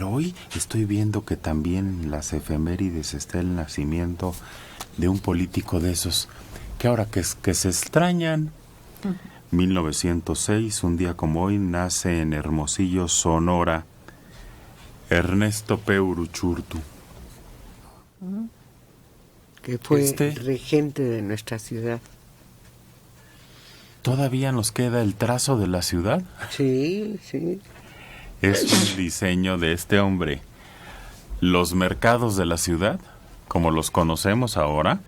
Pero hoy estoy viendo que también en las efemérides está el nacimiento de un político de esos que ahora que se extrañan. 1906, un día como hoy, nace en Hermosillo, Sonora, Ernesto P. Uruchurtu. Que fue regente de nuestra ciudad. ¿Todavía nos queda el trazo de la ciudad? Sí, sí. Es un diseño de este hombre. Los mercados de la ciudad, como los conocemos ahora,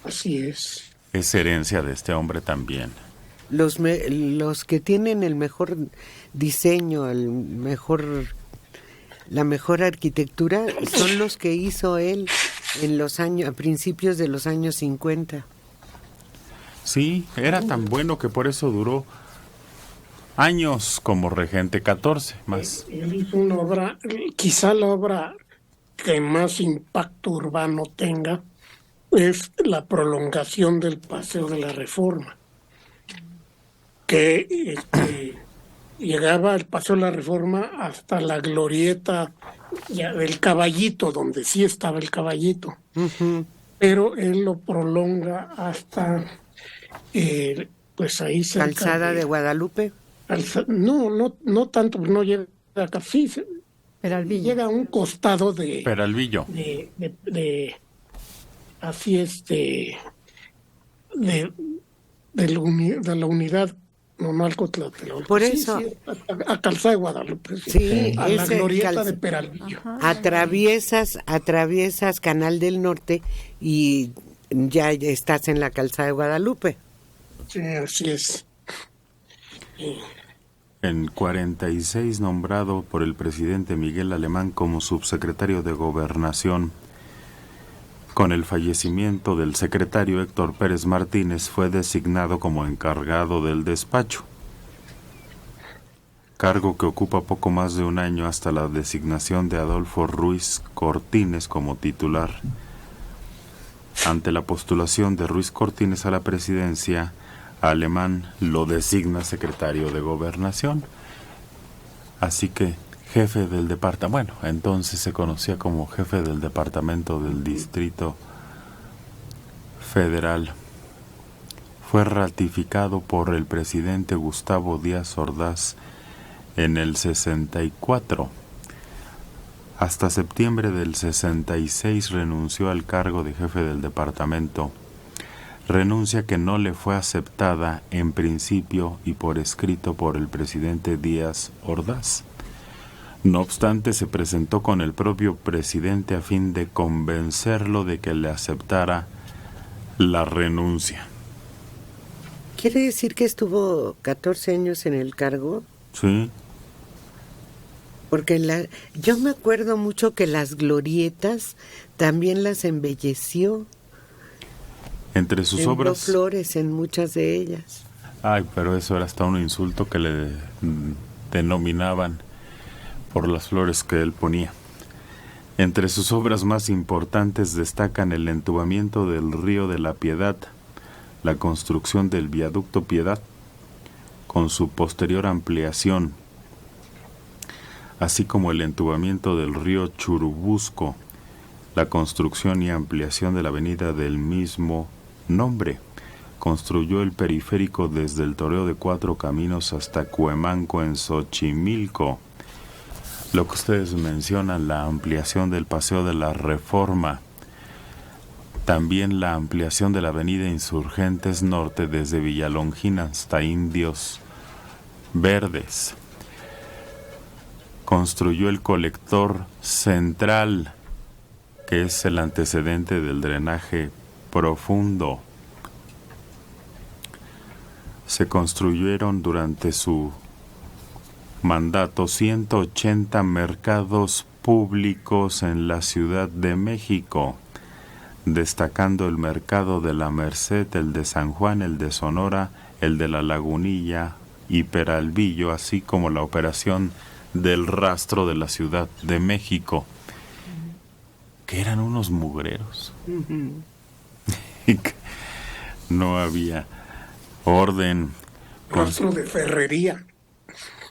así es herencia de este hombre también. Los que tienen el mejor diseño, la mejor arquitectura son los que hizo él a principios de los años 50. Sí, era tan bueno que por eso duró años como regente, 14 más. Él hizo una obra, quizá la obra que más impacto urbano tenga es la prolongación del Paseo de la Reforma, que llegaba el Paseo de la Reforma hasta la glorieta del Caballito, donde sí estaba el Caballito. Uh-huh. Pero él lo prolonga hasta pues ahí cerca ¿Calzada de Guadalupe? No tanto, no llega acá, sí, Peralvillo. Llega a un costado de Peralvillo. Así es, de la unidad, no al Cotlatelolco. Por eso. Sí, a Calzada de Guadalupe. Sí, a la glorieta de Peralvillo. Atraviesas Canal del Norte y ya estás en la Calzada de Guadalupe. Sí, así es. En 46, nombrado por el presidente Miguel Alemán como subsecretario de Gobernación. Con el fallecimiento del secretario Héctor Pérez Martínez, fue designado como encargado del despacho, cargo que ocupa poco más de un año hasta la designación de Adolfo Ruiz Cortines como titular. Ante la postulación de Ruiz Cortines a la presidencia, Alemán lo designa secretario de Gobernación. Así que jefe del departamento, bueno, entonces se conocía como jefe del departamento del Distrito Federal. Fue ratificado por el presidente Gustavo Díaz Ordaz en el 64. Hasta septiembre del 66 renunció al cargo de jefe del departamento. Renuncia que no le fue aceptada en principio y por escrito por el presidente Díaz Ordaz. No obstante, se presentó con el propio presidente a fin de convencerlo de que le aceptara la renuncia. ¿Quiere decir que estuvo 14 años en el cargo? Sí. Porque yo me acuerdo mucho que las glorietas también las embelleció. Entre sus obras... flores en muchas de ellas. Ay, pero eso era hasta un insulto que le denominaban por las flores que él ponía. Entre sus obras más importantes destacan el entubamiento del río de la Piedad, la construcción del viaducto Piedad, con su posterior ampliación, así como el entubamiento del río Churubusco, la construcción y ampliación de la avenida del mismo nombre. Construyó el periférico desde el Toreo de Cuatro Caminos hasta Cuemanco en Xochimilco. Lo que ustedes mencionan, la ampliación del Paseo de la Reforma, también la ampliación de la avenida Insurgentes Norte desde Villalongín hasta Indios Verdes. Construyó el colector central, que es el antecedente del drenaje profundo. Se construyeron durante su mandato 180 mercados públicos en la Ciudad de México, destacando el mercado de la Merced, el de San Juan, el de Sonora, el de la Lagunilla y Peralvillo, así como la operación del rastro de la Ciudad de México, que eran unos mugreros. No había orden. Rastro de ferrería.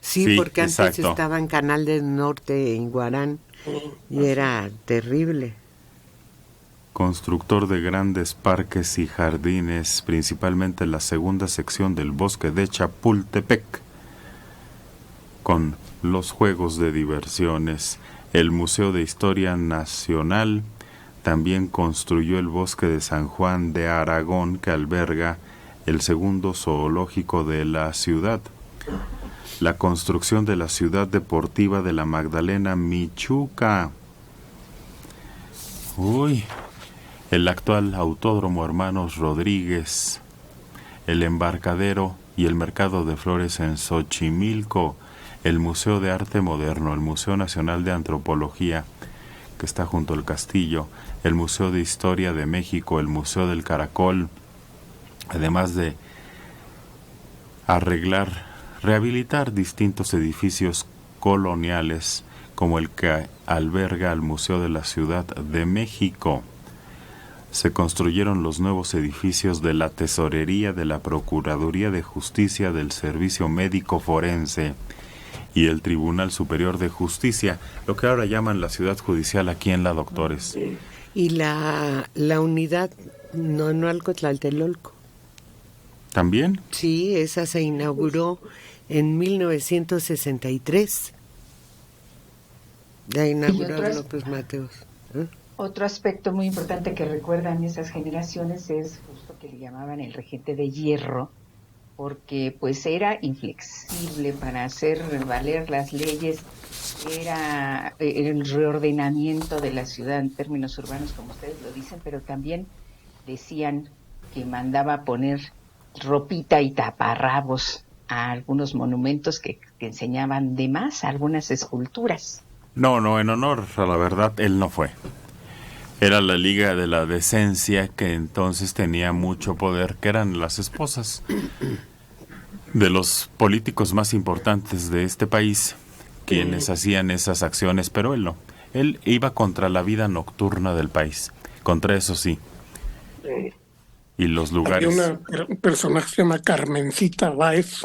Sí, porque antes exacto. estaba en Canal del Norte, en Guarán, y era terrible. Constructor de grandes parques y jardines, principalmente la segunda sección del bosque de Chapultepec, con los juegos de diversiones. El Museo de Historia Nacional también construyó el bosque de San Juan de Aragón, que alberga el segundo zoológico de la ciudad. La construcción de la ciudad deportiva de la Magdalena Michuca. El actual Autódromo Hermanos Rodríguez, el embarcadero y el mercado de flores en Xochimilco, el Museo de Arte Moderno, el Museo Nacional de Antropología, que está junto al castillo, el Museo de Historia de México, el Museo del Caracol, además de rehabilitar distintos edificios coloniales, como el que alberga el Museo de la Ciudad de México. Se construyeron los nuevos edificios de la Tesorería de la Procuraduría de Justicia del Servicio Médico Forense y el Tribunal Superior de Justicia, lo que ahora llaman la Ciudad Judicial aquí en La Doctores. Y la unidad Nonualco-Tlaltelolco. ¿También? Sí, esa se inauguró en 1963. La inauguró López Mateos. Otro aspecto muy importante que recuerdan esas generaciones es justo que le llamaban el regente de hierro, porque pues era inflexible para hacer valer las leyes, era el reordenamiento de la ciudad en términos urbanos, como ustedes lo dicen, pero también decían que mandaba poner ropita y taparrabos a algunos monumentos que enseñaban de más, algunas esculturas. No, en honor a la verdad, él no fue. Era la Liga de la Decencia, que entonces tenía mucho poder, que eran las esposas de los políticos más importantes de este país, quienes hacían esas acciones, pero él no. Él iba contra la vida nocturna del país, contra eso sí. Y los lugares... Había un personaje que se llama Carmencita Báez,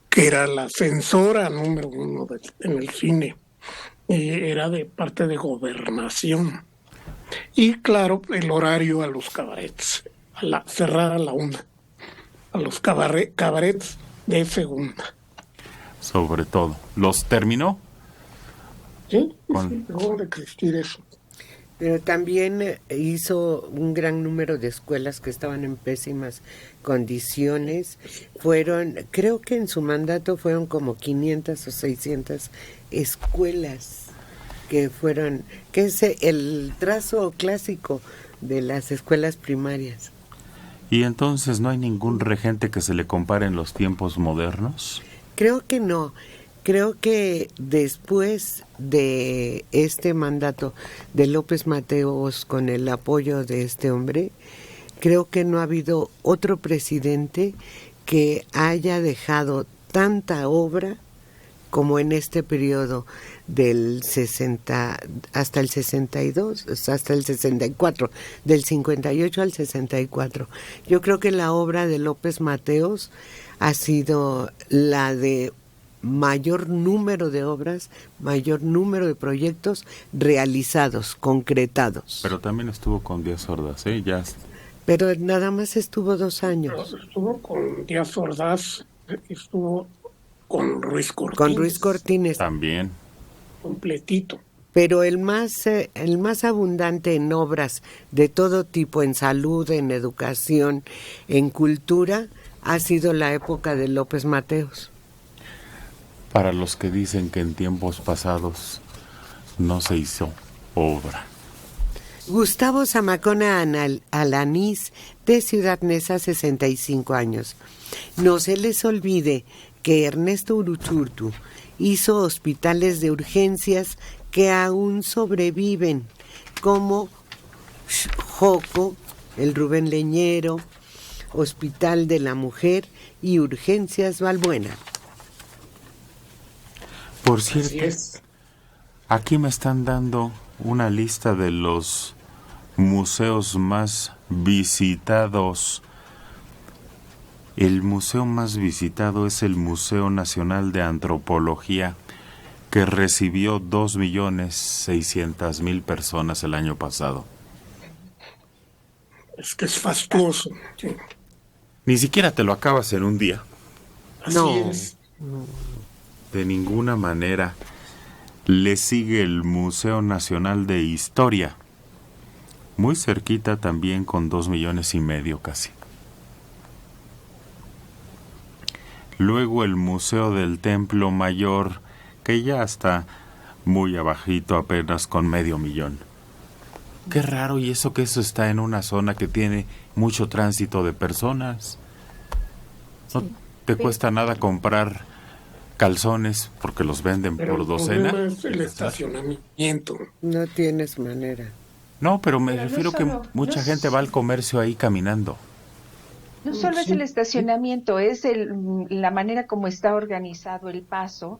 que era la censora número 1 en el cine. Era de parte de Gobernación. Y claro, el horario a los cabarets, cerrar a la 1, a los cabarets de segunda. Sobre todo. ¿Los terminó? Sí, dejó de existir eso. Pero también hizo un gran número de escuelas que estaban en pésimas condiciones. Creo que en su mandato fueron como 500 o 600 escuelas que es el trazo clásico de las escuelas primarias. ¿Y entonces no hay ningún regente que se le compare en los tiempos modernos? Creo que no. Creo que después de este mandato de López Mateos, con el apoyo de este hombre, creo que no ha habido otro presidente que haya dejado tanta obra como en este periodo del 60 hasta el 62, hasta el 64, del 58 al 64. Yo creo que la obra de López Mateos ha sido la de mayor número de obras, mayor número de proyectos realizados, concretados. Pero también estuvo con Díaz Ordaz, ¿eh? Ya. Pero nada más estuvo 2 años. Estuvo con Díaz Ordaz, estuvo con Ruiz Cortines. Con Ruiz Cortines. También. Completito. Pero el más abundante en obras de todo tipo, en salud, en educación, en cultura, ha sido la época de López Mateos. Para los que dicen que en tiempos pasados no se hizo obra. Gustavo Zamacona Alanís, de Ciudad Neza, 65 años. No se les olvide que Ernesto Uruchurtu hizo hospitales de urgencias que aún sobreviven, como Joco, el Rubén Leñero, Hospital de la Mujer y Urgencias Balbuena. Por cierto, aquí me están dando una lista de los museos más visitados El museo más visitado es el Museo Nacional de Antropología, que recibió 2.600.000 personas el año pasado. Es que es fastuoso. Sí. Ni siquiera te lo acabas en un día. Así No. es. De ninguna manera. Le sigue el Museo Nacional de Historia, muy cerquita también, con 2,5 millones casi. Luego el Museo del Templo Mayor, que ya está muy abajito, apenas con 500,000. Qué raro, y eso que eso está en una zona que tiene mucho tránsito de personas. No te cuesta nada comprar calzones porque los venden Pero por el docena. problema es el estacionamiento. No tienes manera. No, pero me Pero no refiero solo- que mucha no gente s- va al comercio ahí caminando. No solo es el estacionamiento, es la manera como está organizado el paso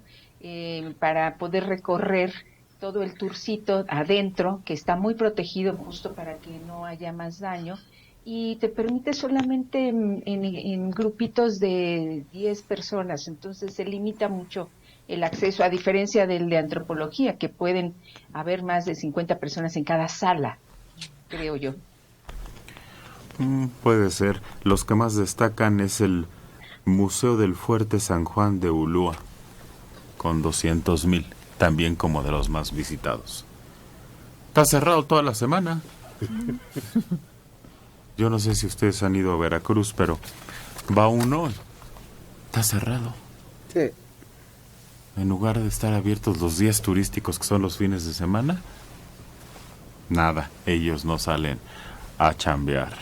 para poder recorrer todo el tourcito adentro, que está muy protegido justo para que no haya más daño, y te permite solamente en grupitos de 10 personas, entonces se limita mucho el acceso, a diferencia del de antropología, que pueden haber más de 50 personas en cada sala, creo yo. Puede ser. Los que más destacan es el Museo del Fuerte San Juan de Ulúa, con 200,000, también como de los más visitados. Está cerrado toda la semana. Yo no sé si ustedes han ido a Veracruz, pero va uno, está cerrado. Sí. En lugar de estar abiertos los días turísticos, que son los fines de semana, nada, ellos no salen a chambear.